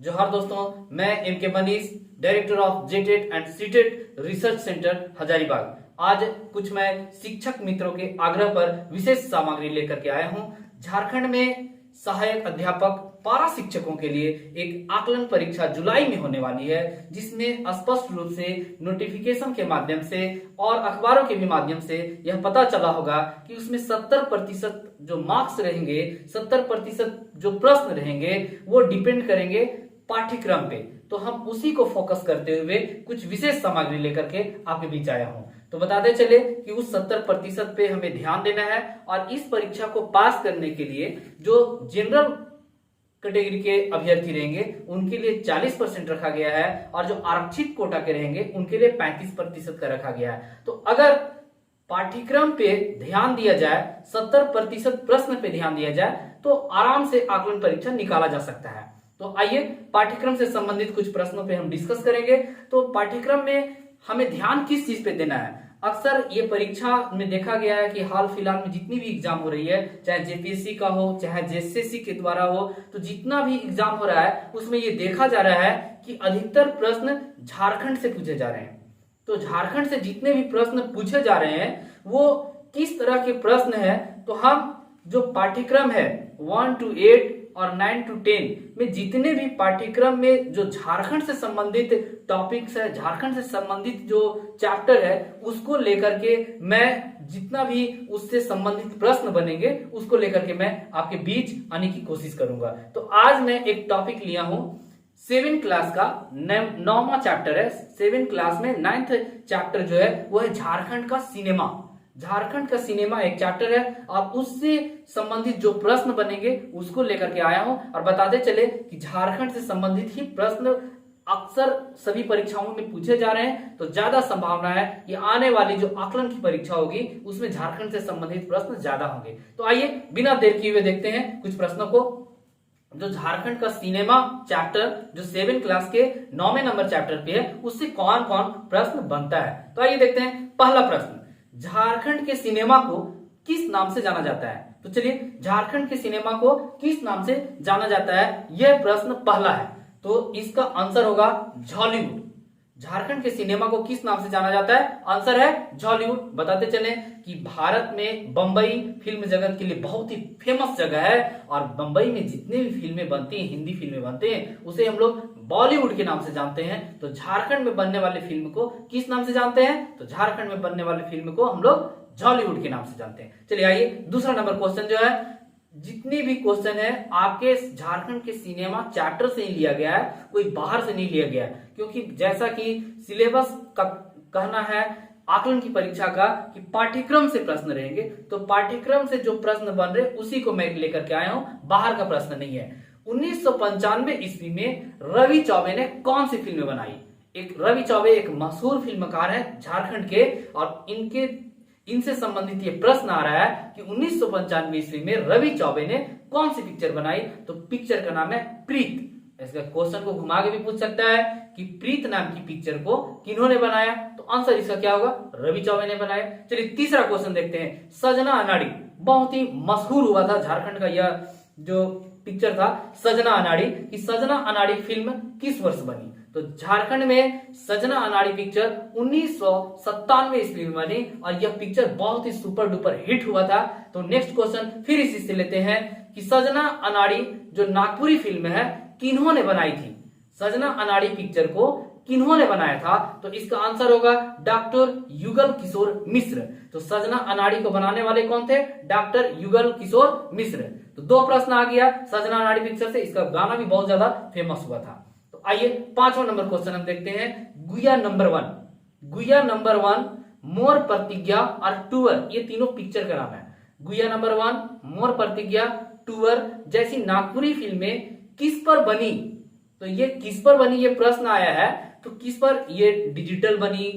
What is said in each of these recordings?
जोहार दोस्तों, मैं एम के Manish, director of JTET and CTET research centre Hazaribagh. आज कुछ मैं शिक्षक मित्रों के आग्रह पर विशेष सामग्री लेकर के आया हूं। झारखंड में सहायक अध्यापक पारा शिक्षकों के लिए एक आकलन परीक्षा जुलाई में होने वाली है, जिसमें स्पष्ट रूप से नोटिफिकेशन के माध्यम से और अखबारों के भी माध्यम से यह पता चला होगा कि उसमें 70% जो मार्क्स रहेंगे, 70% जो प्रश्न रहेंगे वो डिपेंड करेंगे पाठ्यक्रम पे। तो हम उसी को फोकस करते हुए कुछ विशेष सामग्री लेकर के आपके बीच आया हूं। तो बताते चले कि उस 70% पे हमें ध्यान देना है और इस परीक्षा को पास करने के लिए जो जनरल कैटेगरी के अभ्यर्थी रहेंगे उनके लिए 40% रखा गया है और जो आरक्षित कोटा के रहेंगे उनके लिए 35% का रखा गया है। तो अगर पाठ्यक्रम पे ध्यान दिया जाए, 70% प्रश्न पे ध्यान दिया जाए तो आराम से आकलन परीक्षा निकाला जा सकता है। तो आइए पाठ्यक्रम से संबंधित कुछ प्रश्नों पे हम डिस्कस करेंगे। तो पाठ्यक्रम में हमें ध्यान किस चीज पे देना है? अक्सर ये परीक्षा में देखा गया है कि हाल फिलहाल में जितनी भी एग्जाम हो रही है, चाहे जेपीएससी का हो चाहे जेएसएससी के द्वारा हो, तो जितना भी एग्जाम हो रहा है उसमें ये देखा जा रहा है कि अधिकतर प्रश्न झारखंड से पूछे जा रहे हैं। तो झारखंड से जितने भी प्रश्न पूछे जा रहे हैं वो किस तरह के प्रश्न है, तो हम जो पाठ्यक्रम है 1 to 8 और 9 to 10 में जितने भी पाठ्यक्रम में जो झारखंड से संबंधित टॉपिक्स है, झारखंड से संबंधित जो चैप्टर है, उसको लेकर के मैं जितना भी उससे संबंधित प्रश्न बनेंगे उसको लेकर के मैं आपके बीच आने की कोशिश करूंगा। तो आज मैं एक टॉपिक लिया हूं 7 क्लास का 9वां चैप्टर है। 7 क्लास में 9th चैप्टर जो है वो है झारखंड का सिनेमा। झारखंड का सिनेमा एक चैप्टर है और उससे संबंधित जो प्रश्न बनेंगे उसको लेकर के आया हूं। और बताते चले कि झारखंड से संबंधित ही प्रश्न अक्सर सभी परीक्षाओं में पूछे जा रहे हैं, तो ज्यादा संभावना है कि आने वाली जो आकलन की परीक्षा होगी उसमें झारखंड से संबंधित प्रश्न ज्यादा होंगे। तो आइए बिना देर किए हुए देखते हैं कुछ प्रश्नों को। जो झारखंड का सिनेमा चैप्टर जो 7 क्लास के 9वें नंबर चैप्टर पे है, उससे कौन कौन प्रश्न बनता है। तो आइए देखते हैं पहला प्रश्न, झारखंड के सिनेमा को किस नाम से जाना जाता है? तो चलिए, झारखंड के सिनेमा को किस नाम से जाना जाता है, यह प्रश्न पहला है। तो इसका आंसर होगा झॉलीवुड। झारखंड के सिनेमा को किस नाम से जाना जाता है? आंसर है झॉलीवुड। बताते चले कि भारत में बंबई फिल्म जगत के लिए बहुत ही फेमस जगह है और बंबई में जितने भी फिल्में बनती हैं, हिंदी फिल्में बनते हैं, उसे हम लोग बॉलीवुड के नाम से जानते हैं। तो झारखंड में बनने वाले फिल्म को किस नाम से जानते हैं? तो झारखंड में बनने वाले फिल्म को हम लोग झॉलीवुड के नाम से जानते हैं। चलिए आइए दूसरा नंबर क्वेश्चन जो है, जितनी भी क्वेश्चन है आपके झारखंड के सिनेमा चैप्टर से ही लिया गया है, कोई बाहर से नहीं लिया गया है। क्योंकि जैसा कि सिलेबस का कहना है आकलन की परीक्षा का कि पाठ्यक्रम से प्रश्न रहेंगे, तो पाठ्यक्रम से जो प्रश्न बन रहे उसी को मैं लेकर के आया हूं, बाहर का प्रश्न नहीं है। 1995 ईस्वी में रवि चौबे ने कौन सी फिल्म बनाई? एक रवि चौबे एक मशहूर फिल्मकार है झारखंड के और इनसे संबंधित ये प्रश्न आ रहा है कि 1995 ईस्वी में रवि चौबे ने कौन सी पिक्चर बनाई? तो पिक्चर का नाम है प्रीत। इसका क्वेश्चन को घुमा के भी पूछ सकता है कि प्रीत नाम की पिक्चर को किन्होंने बनाया? तो आंसर इसका क्या होगा? रवि चौबे ने बनाया। चलिए तीसरा क्वेश्चन देखते हैं, सजना अनाड़ी बहुत ही मशहूर हुआ था झारखंड का यह जो पिक्चर था सजना अनाड़ी, कि सजना अनाड़ी फिल्म किस वर्ष बनी? तो झारखंड में सजना अनाड़ी पिक्चर 1997 ईस्वी में बनी और यह पिक्चर बहुत ही सुपर डुपर हिट हुआ था। तो नेक्स्ट क्वेश्चन फिर इसी से लेते हैं कि सजना अनाड़ी जो नागपुरी फिल्म है किन्होंने बनाई थी? सजना अनाड़ी पिक्चर को किन्होंने बनाया था? तो इसका आंसर होगा डॉक्टर युगल किशोर मिश्र। तो सजना अनाड़ी को बनाने वाले कौन थे? डॉक्टर युगल किशोर मिश्र। तो दो प्रश्न आ गया सजना अनाड़ी पिक्चर से, इसका गाना भी बहुत ज्यादा फेमस हुआ था। तो आइए पांचवा नंबर क्वेश्चन हम देखते हैं, गुया नंबर 1। गुया नंबर 1, मोर प्रतिज्ञा और टूअर, ये तीनों पिक्चर का नाम है। गुया नंबर 1, मोर प्रतिज्ञा, टूअर जैसी नागपुरी फिल्में किस पर बनी? तो ये किस पर बनी ये प्रश्न आया है। तो किस पर? ये डिजिटल बनी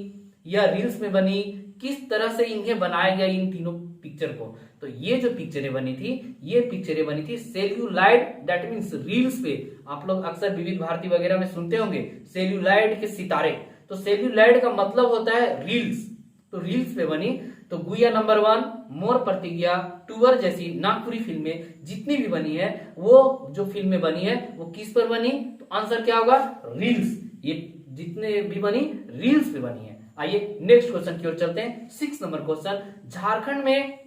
या रील्स में बनी, किस तरह से इन्हें बनाया गया इन तीनों पिक्चर को? तो ये जो पिक्चरें बनी थी, ये पिक्चरें बनी थी सेल्यूलाइड, दैट मींस रील्स पे। आप लोग अक्सर विविध भारती वगैरह में सुनते होंगे सेल्यूलाइड के सितारे। तो सेल्यूलाइड का मतलब होता है रील्स, तो रील्स पे बनी। तो गुइया नंबर 1, मोर प्रतिज्ञा, टूवर जैसी नागपुरी फिल्में जितनी भी बनी है, वो जो फिल्में बनी है वो किस पर बनी? तो आंसर क्या होगा? रील्स। ये जितने भी बनी रील्स पे बनी है। आइए नेक्स्ट क्वेश्चन की ओर चलते हैं। 6 नंबर क्वेश्चन, झारखंड में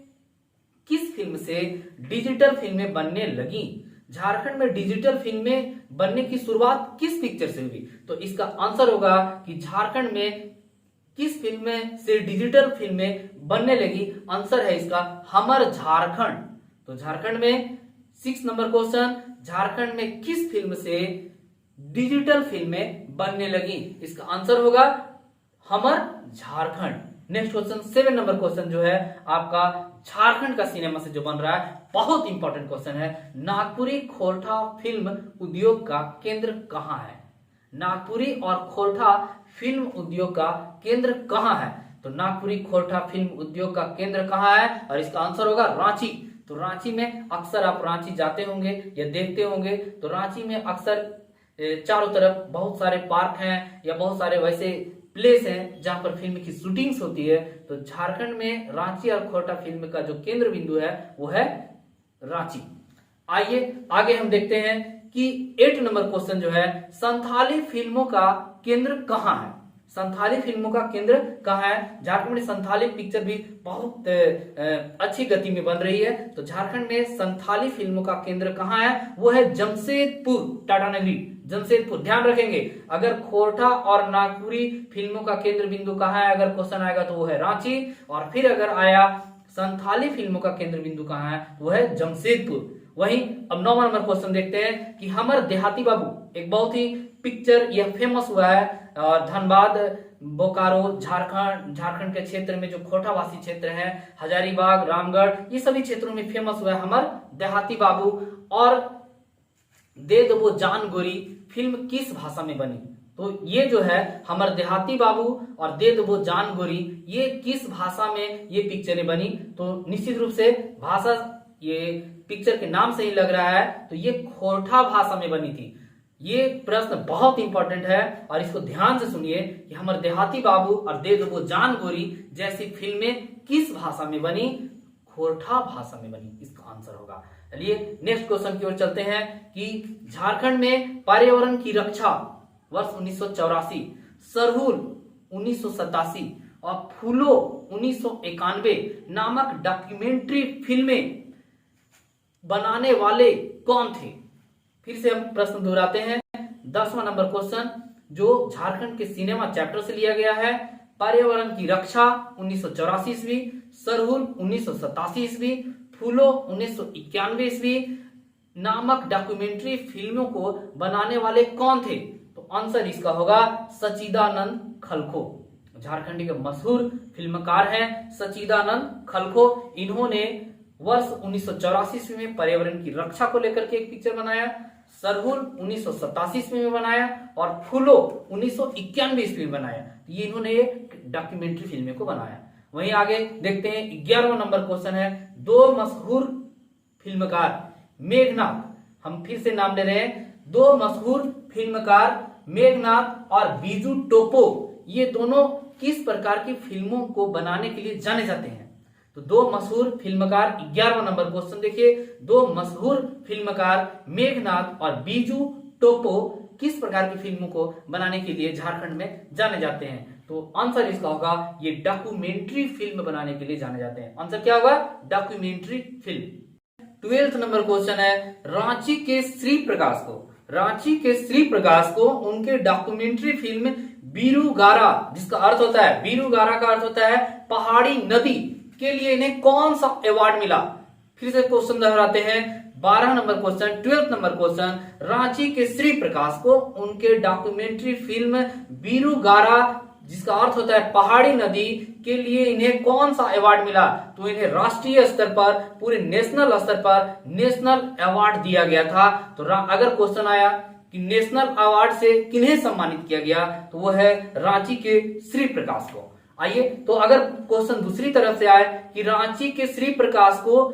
किस फिल्म से डिजिटल फिल्में बनने लगी? झारखंड में डिजिटल फिल्में बनने की शुरुआत किस पिक्चर से हुई? तो इसका आंसर होगा कि झारखंड में किस फिल्म से डिजिटल फिल्में बनने लगी? आंसर है इसका हमर झारखंड। तो झारखंड में 6 नंबर क्वेश्चन, झारखंड में किस फिल्म से डिजिटल फिल्में बनने लगी? इसका आंसर होगा हमर Jharkhand. Next question 7 number question जो है आपका झारखंड का सिनेमा से जो बन रहा है, बहुत इंपॉर्टेंट क्वेश्चन है। नागपुरी खोरठा फिल्म उद्योग का केंद्र कहां है? नागपुरी और खोरठा फिल्म उद्योग का केंद्र कहां है? तो नागपुरी खोरठा फिल्म उद्योग का केंद्र कहां है? और इसका आंसर होगा रांची। तो रांची में अक्सर आप रांची जाते होंगे या देखते होंगे, तो रांची में अक्सर चारों तरफ बहुत सारे पार्क हैं या बहुत सारे वैसे प्लेस हैं जहां पर फिल्म की शूटिंग्स होती है। तो झारखंड में रांची और खोरठा फिल्म का जो केंद्र बिंदु है वो है रांची। आइए आगे हम देखते हैं कि 8 नंबर क्वेश्चन जो है, संथाली फिल्मों का केंद्र कहां है? संथाली फिल्मों का केंद्र कहां है? झारखंड में संथाली पिक्चर भी बहुत अच्छी गति में बन रही है। तो झारखंड में संथाली फिल्मों का केंद्र कहां है? वो है जमशेदपुर, टाटा नगरी जमशेदपुर। ध्यान रखेंगे, अगर खोरठा और नागपुरी फिल्मों का केंद्र बिंदु कहां है अगर क्वेश्चन आएगा तो वो है रांची, और फिर अगर आया संथाली फिल्मों का केंद्र बिंदु कहां है, वो है जमशेदपुर। वहीं अब 9 नंबर क्वेश्चन देखते हैं कि हमर देहाती बाबू एक बहुत ही पिक्चर यह फेमस हुआ है और धनबाद, बोकारो, झारखंड के क्षेत्र में जो खोरठावासी क्षेत्र है, हजारीबाग, रामगढ़, ये सभी क्षेत्रों में फेमस हुआ है हमर देहाती बाबू। और दे दबो जान गोरी फिल्म किस भाषा में बनी? तो ये जो है हमर देहाती बाबू और दे दबो जान गोरी, ये किस भाषा में ये पिक्चरें बनी? तो निश्चित रूप से भाषा, ये पिक्चर के नाम से ही लग रहा है, तो ये खोरठा भाषा में बनी थी। ये प्रश्न बहुत इंपॉर्टेंट है और इसको ध्यान से सुनिए कि हमर देहाती बाबू और दे दबो जान गोरी जैसी फिल्में किस भाषा में बनी? खोरठा भाषा में बनी, इसका आंसर होगा। चलिए नेक्स्ट क्वेश्चन की ओर चलते हैं कि झारखंड में पर्यावरण की रक्षा वर्ष 1984, सरहुल 1987 और फूलो 1991 नामक डॉक्यूमेंट्री फिल्में बनाने वाले कौन थे? फिर से हम प्रश्न दोहराते हैं। 10वां नंबर क्वेश्चन जो झारखंड के सिनेमा चैप्टर से लिया गया है, पर्यावरण की रक्षा 1984 ईस्वी, सरहुल 1987 ईस्वी, फूलो 1991 ईस्वी नामक डॉक्यूमेंट्री फिल्मों को बनाने वाले कौन थे? तो आंसर इसका होगा सचिदानंद खलखो। झारखंड के मशहूर फिल्मकार हैं सचिदानंद खलखो। इन्होंने वर्ष 1984 ईस्वी में पर्यावरण की रक्षा को लेकर के एक पिक्चर बनाया, सरहुल 1987 ईस्वी में बनाया और फूलो 1991 ईस्वी में बनाया। ये इन्होंने डॉक्यूमेंट्री फिल्में को बनाया। वहीं आगे देखते हैं 11वां नंबर क्वेश्चन है, दो मशहूर फिल्मकार मेघनाथ, हम फिर से नाम ले रहे हैं, दो मशहूर फिल्मकार मेघनाथ और बीजू टोपो, ये दोनों किस प्रकार की फिल्मों को बनाने के लिए जाने जाते हैं? तो दो मशहूर फिल्मकार, 11वां नंबर क्वेश्चन देखिए, दो मशहूर फिल्मकार मेघनाथ और बीजू टोपो किस प्रकार की फिल्मों को बनाने के लिए झारखंड में जाने जाते हैं? तो आंसर इसका होगा ये डॉक्यूमेंट्री फिल्म बनाने के लिए जाने जाते हैं। आंसर क्या होगा? Documentary film. 12th number question है, रांची के श्री प्रकाश को, रांची के श्री प्रकाश को उनके डॉक्यूमेंट्री फिल्म बीरू गारा, जिसका अर्थ होता है, बीरू गारा का अर्थ होता है पहाड़ी नदी, के लिए इन्हें कौन सा अवार्ड मिला? फिर से क्वेश्चन दोहराते हैं, 12 number question, 12th number question, Ranchi के श्री प्रकाश को उनके डॉक्यूमेंट्री फिल्म बीरू गारा, जिसका अर्थ होता है पहाड़ी नदी, के लिए इन्हें कौन सा अवार्ड मिला? तो इन्हें राष्ट्रीय स्तर पर, पूरे नेशनल स्तर पर नेशनल अवार्ड दिया गया था। तो अगर क्वेश्चन आया कि नेशनल अवार्ड से किन्हें सम्मानित किया गया, तो वो है रांची के श्री प्रकाश को। आइए, तो अगर क्वेश्चन दूसरी तरफ से आए कि रांची के श्री प्रकाश को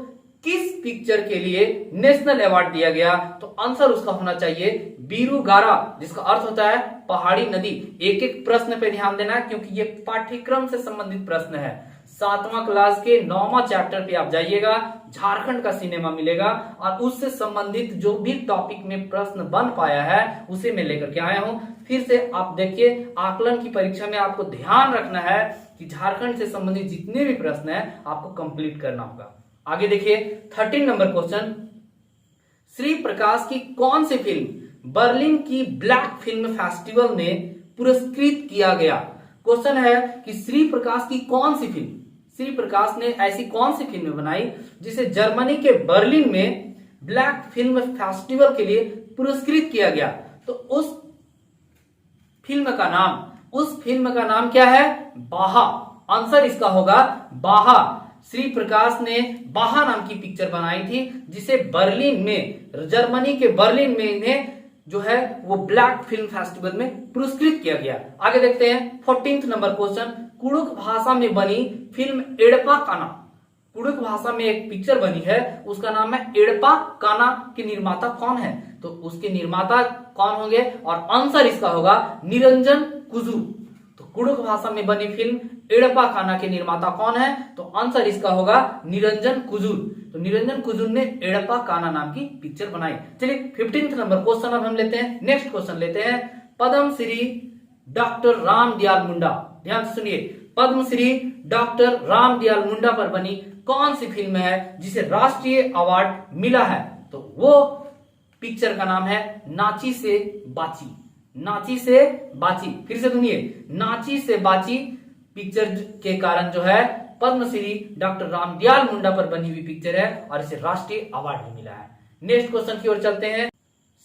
किस पिक्चर के लिए नेशनल अवार्ड दिया गया, तो आंसर उसका होना चाहिए बीरू गारा, जिसका अर्थ होता है पहाड़ी नदी। एक एक प्रश्न पे ध्यान देना क्योंकि ये पाठ्यक्रम से संबंधित प्रश्न है, 7वां क्लास के 9वां चैप्टर पे आप जाइएगा, झारखंड का सिनेमा मिलेगा और उससे संबंधित जो भी टॉपिक में प्रश्न बन पाया है उसे मैं लेकर के आया हूं। फिर से आप देखिए, आकलन की परीक्षा में आपको ध्यान रखना है कि झारखंड से संबंधित जितने भी प्रश्न है आपको कंप्लीट करना होगा। आगे देखिए 13 नंबर क्वेश्चन, श्री प्रकाश की कौन सी फिल्म बर्लिन की ब्लैक फिल्म फेस्टिवल में पुरस्कृत किया गया। क्वेश्चन है कि श्री प्रकाश की कौन सी फिल्म, श्री प्रकाश ने ऐसी कौन सी फिल्म बनाई जिसे जर्मनी के बर्लिन में ब्लैक फिल्म फेस्टिवल के लिए पुरस्कृत किया गया। तो उस फिल्म का नाम क्या है? बाहा। आंसर इसका होगा बाहा। श्री प्रकाश ने बाहा नाम की पिक्चर बनाई थी जिसे बर्लिन में, जर्मनी के बर्लिन में इन्हें जो है वो ब्लैक फिल्म फेस्टिवल में पुरस्कृत किया गया। आगे देखते हैं 14 नंबर क्वेश्चन, कुडुख भाषा में बनी फिल्म एड़पा काना। कुडुख भाषा में एक पिक्चर बनी है, उसका नाम है एड़पा काना। के निर्माता कौन है? तो उसके निर्माता कौन होंगे? और आंसर इसका होगा निरंजन कुजूर। तो कुडुख भाषा में बनी फिल्म एड़पा काना के निर्माता कौन है? तो आंसर इसका होगा निरंजन कुजूर। तो निरंजन कुजूर ने एड़पा काना नाम की पिक्चर बनाई। चलिए 15 नंबर क्वेश्चन अब हम लेते हैं। नेक्स्ट क्वेश्चन लेते हैं, पद्मश्री डॉक्टर रामदयाल मुंडा, ध्यान से सुनिए, पद्मश्री डॉक्टर रामदयाल मुंडा पर बनी कौन सी फिल्म है जिसे राष्ट्रीय अवार्ड मिला है? तो वो पिक्चर का नाम है नाची से बाची। नाची से बाची, फिर से सुनिए, नाची से बाची पिक्चर के कारण जो है पद्मश्री डॉक्टर रामदयाल मुंडा पर बनी हुई पिक्चर है और इसे राष्ट्रीय अवार्ड भी मिला है। नेक्स्ट क्वेश्चन की ओर चलते हैं।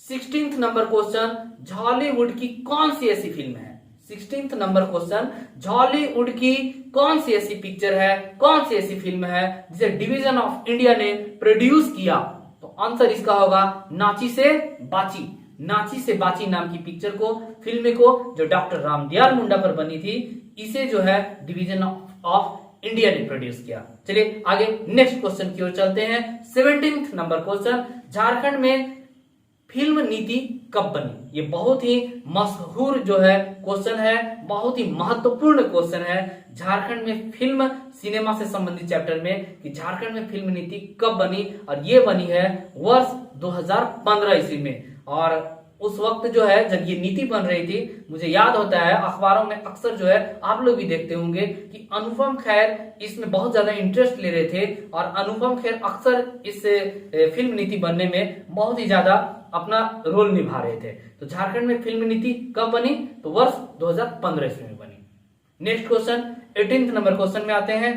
16 नंबर क्वेश्चन, हॉलीवुड की कौन सी ऐसी फिल्म है? 16 नंबर क्वेश्चन, हॉलीवुड की कौन सी ऐसी पिक्चर है, कौन सी ऐसी फिल्म है जिसे डिवीजन ऑफ इंडिया ने प्रोड्यूस किया? तो आंसर इसका होगा नाची से बाची। नाची से बाची नाम की पिक्चर को, फिल्म को, जो डॉक्टर रामदयाल मुंडा पर बनी थी, इसे जो है डिवीजन ऑफ इंडिया ने प्रोड्यूस किया। चलिए आगे नेक्स्ट क्वेश्चन की ओर चलते हैं। 17 नंबर क्वेश्चन, झारखंड में फिल्म नीति कब बनी? ये बहुत ही मशहूर जो है क्वेश्चन है, बहुत ही महत्वपूर्ण क्वेश्चन है। झारखंड में फिल्म सिनेमा से संबंधित चैप्टर में कि झारखंड में फिल्म नीति कब बनी, और ये बनी है वर्ष 2015 ईस्वी में। और उस वक्त जो है जब ये नीति बन रही थी, मुझे याद होता है अखबारों में अक्सर जो है आप लोग भी देखते होंगे कि अनुपम खेर इसमें बहुत ज्यादा इंटरेस्ट ले रहे थे और अनुपम खेर अक्सर इस फिल्म नीति बनने में बहुत ही ज्यादा अपना रोल निभा रहे थे। तो झारखंड में फिल्म नीति कब बनी? तो वर्ष 2015 ईस्वी में बनी। नेक्स्ट क्वेश्चन 18 नंबर क्वेश्चन में आते हैं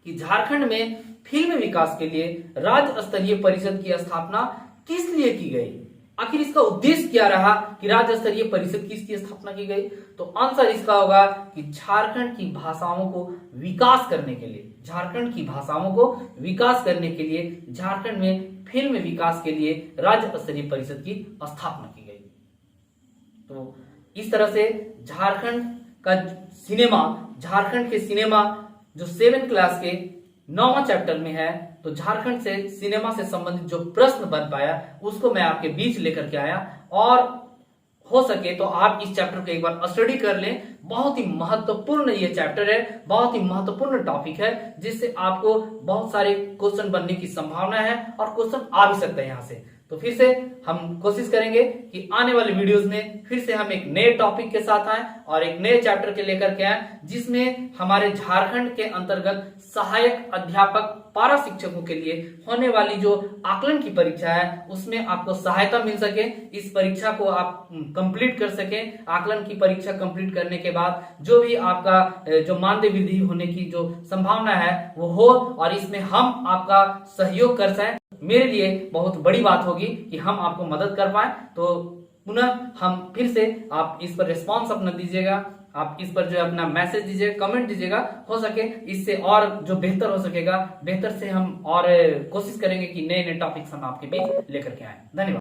कि झारखंड में फिल्म विकास के लिए राज्य स्तरीय परिषद की स्थापना किस लिए की गई? आखिर इसका उद्देश्य क्या रहा कि राज्य स्तरीय परिषद किसकी स्थापना की गई? तो आंसर इसका होगा कि झारखंड की भाषाओं को विकास करने के लिए, झारखंड की भाषाओं को विकास करने के लिए झारखंड में फिल्म विकास के लिए राज्य स्तरीय परिषद की स्थापना की गई। तो इस तरह से झारखंड का सिनेमा, झारखंड के सिनेमा जो 7th क्लास के 9वां चैप्टर में है, तो झारखंड से सिनेमा से संबंधित जो प्रश्न बन पाया उसको मैं आपके बीच लेकर के आया। और हो सके तो आप इस चैप्टर को एक बार स्टडी कर लें। बहुत ही महत्वपूर्ण ये चैप्टर है, बहुत ही महत्वपूर्ण टॉपिक है, जिससे आपको बहुत सारे क्वेश्चन बनने की संभावना है और क्वेश्चन आ भी सकते हैं यहाँ से। तो फिर से हम कोशिश करेंगे कि आने वाले वीडियोस में फिर से हम एक नए टॉपिक के साथ आए और एक नए चैप्टर के लेकर के आए, जिसमें हमारे झारखंड के अंतर्गत सहायक अध्यापक पारा शिक्षकों के लिए होने वाली जो आकलन की परीक्षा है उसमें आपको सहायता मिल सके, इस परीक्षा को आप कंप्लीट कर सके। आकलन की परीक्षा कंप्लीट करने के बाद जो भी आपका जो मानदेय वृद्धि होने की जो संभावना है वो हो और इसमें हम आपका सहयोग कर सकें, मेरे लिए बहुत बड़ी बात होगी कि हम आपको मदद कर पाए। तो पुनः हम फिर से आप इस पर रिस्पॉन्स अपना दीजिएगा, आप इस पर जो है अपना मैसेज दीजिएगा, कमेंट दीजिएगा, हो सके इससे और जो बेहतर हो सकेगा, बेहतर से हम और कोशिश करेंगे कि नए नए टॉपिक्स हम आपके बीच लेकर के आए। धन्यवाद।